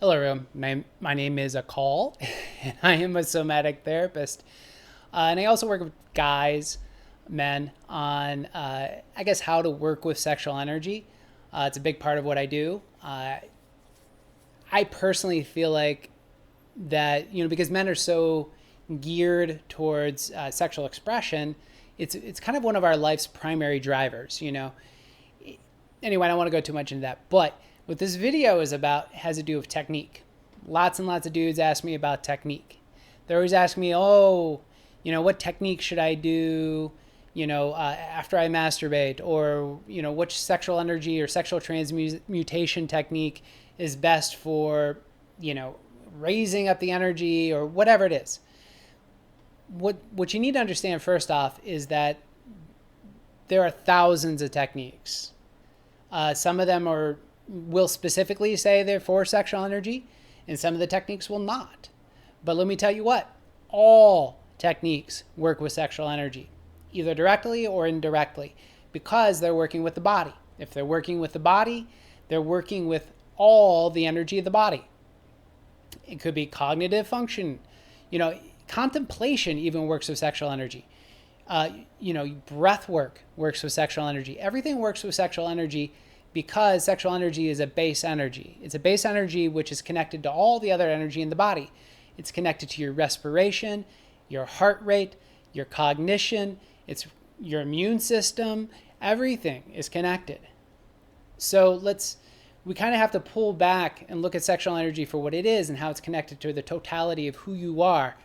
Hello, everyone. My name is Akal, and I am a somatic therapist. And I also work with guys, men, on, I guess, how to work with sexual energy. It's a big part of what I do. I personally feel like that, because men are so geared towards sexual expression, it's kind of one of our life's primary drivers. Anyway, I don't want to go too much into that. But what this video is about has to do with technique. Lots and lots of dudes ask me about technique. They're always asking me, what technique should I do, after I masturbate, or, which sexual energy or sexual transmutation technique is best for, raising up the energy or whatever it is. What you need to understand first off is that there are thousands of techniques. Some of them will specifically say they're for sexual energy, and some of the techniques will not. But let me tell you what, all techniques work with sexual energy, either directly or indirectly, because they're working with the body. If they're working with the body, they're working with all the energy of the body. It could be cognitive function. Contemplation even works with sexual energy. Breath work works with sexual energy. Everything works with sexual energy because sexual energy is a base energy. It's a base energy which is connected to all the other energy in the body. It's connected to your respiration, your heart rate, your cognition, it's your immune system. Everything is connected. So we kind of have to pull back and look at sexual energy for what it is and how it's connected to the totality of who you are.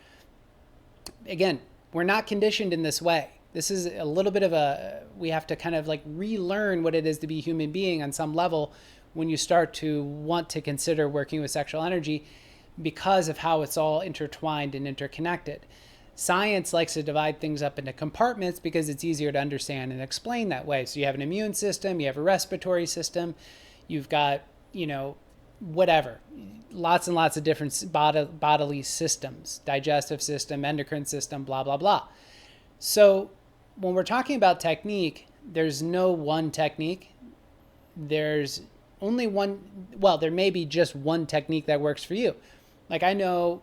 Again, we're not conditioned in this way. This is a little bit of we have to kind of relearn what it is to be a human being on some level when you start to want to consider working with sexual energy because of how it's all intertwined and interconnected. Science likes to divide things up into compartments because it's easier to understand and explain that way. So you have an immune system, you have a respiratory system, you've got, whatever, lots and lots of different bodily systems, digestive system, endocrine system, blah, blah, blah. So when we're talking about technique, there's no one technique. There's only one, there may be just one technique that works for you. I know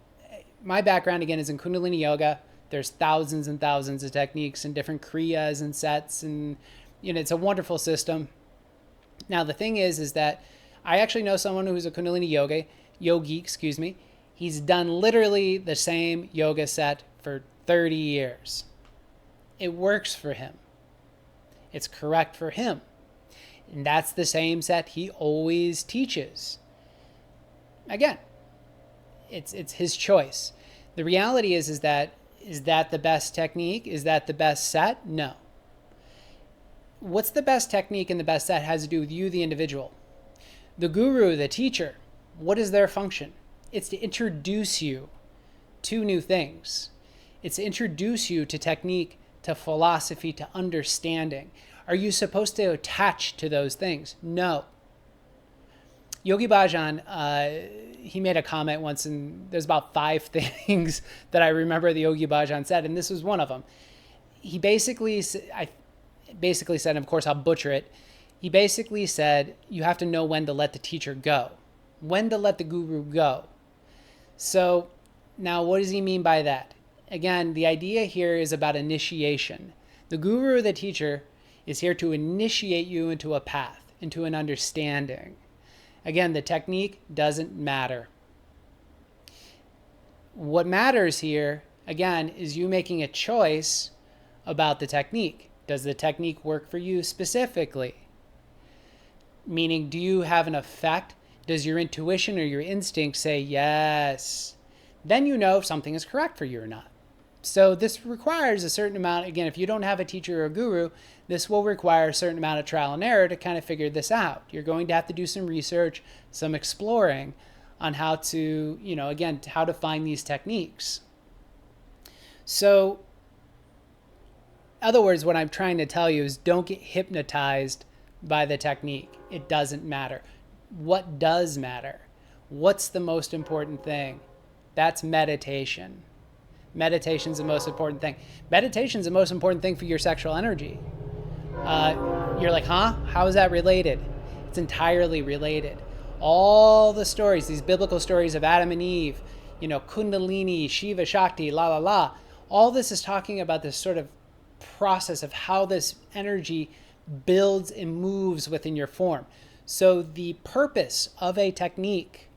my background, again, is in Kundalini Yoga. There's thousands and thousands of techniques and different kriyas and sets, and, it's a wonderful system. Now, the thing is that I actually know someone who's a Kundalini yogi. He's done literally the same yoga set for 30 years. It works for him. It's correct for him. And that's the same set he always teaches. Again, it's his choice. The reality is that the best technique? Is that the best set? No. What's the best technique and the best set has to do with you, the individual. The guru, the teacher, what is their function? It's to introduce you to new things. It's to introduce you to technique, to philosophy, to understanding. Are you supposed to attach to those things? No. Yogi Bhajan, he made a comment once, and there's about 5 things that I remember the Yogi Bhajan said, and this was one of them. He basically said, and of course I'll butcher it, he basically said, you have to know when to let the teacher go, when to let the guru go. So now what does he mean by that? Again, the idea here is about initiation. The guru or the teacher is here to initiate you into a path, into an understanding. Again, the technique doesn't matter. What matters here, again, is you making a choice about the technique. Does the technique work for you specifically? Meaning, do you have an effect? Does your intuition or your instinct say yes? Then you know if something is correct for you or not. So this requires a certain amount, again, if you don't have a teacher or a guru, this will require a certain amount of trial and error to kind of figure this out. You're going to have to do some research, some exploring on how to, again, how to find these techniques. So, in other words, what I'm trying to tell you is don't get hypnotized by the technique. It doesn't matter. What does matter? What's the most important thing? That's meditation. Meditation's the most important thing. Meditation's the most important thing for your sexual energy. You're like, huh? How is that related? It's entirely related. All the stories, these biblical stories of Adam and Eve, you know, Kundalini, Shiva, Shakti, la la la. All this is talking about this sort of process of how this energy builds and moves within your form. So the purpose of a technique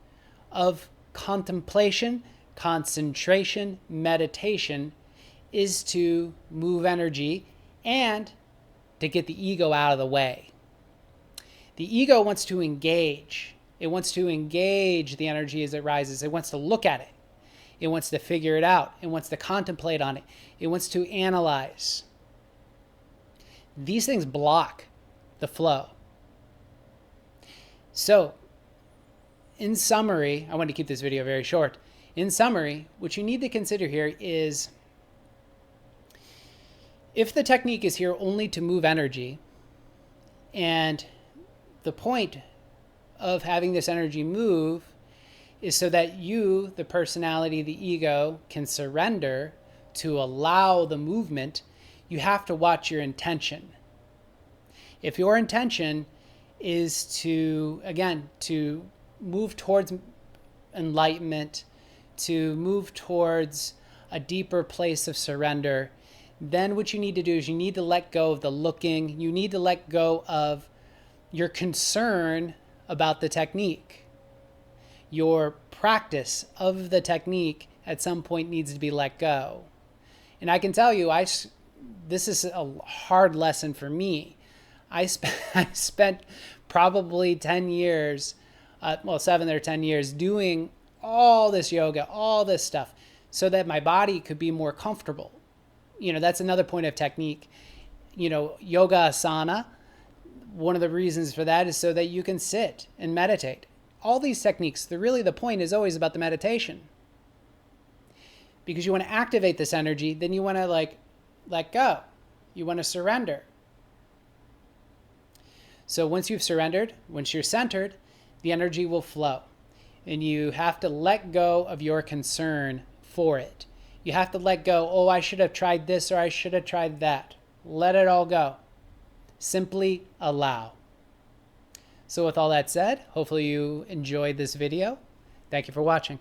of contemplation, concentration, meditation is to move energy and to get the ego out of the way. The ego wants to engage. It wants to engage the energy as it rises. It wants to look at it. It wants to figure it out. It wants to contemplate on it. It wants to analyze. These things block the flow. So, in summary, I want to keep this video very short. In summary, what you need to consider here is, if the technique is here only to move energy, and the point of having this energy move is so that you, the personality, the ego, can surrender to allow the movement, you have to watch your intention. If your intention is to, again, to move towards enlightenment, to move towards a deeper place of surrender, then what you need to do is you need to let go of the looking. You need to let go of your concern about the technique. Your practice of the technique at some point needs to be let go. And I can tell you, this is a hard lesson for me. I spent probably 10 years, 7 or 10 years doing all this yoga, all this stuff, so that my body could be more comfortable. You know, that's another point of technique. You know, yoga asana, one of the reasons for that is so that you can sit and meditate. All these techniques, the point is always about the meditation. Because you want to activate this energy, then you want to let go. You want to surrender. So once you've surrendered, once you're centered, the energy will flow. And you have to let go of your concern for it. You have to let go, oh, I should have tried this or I should have tried that. Let it all go. Simply allow. So with all that said, hopefully you enjoyed this video. Thank you for watching.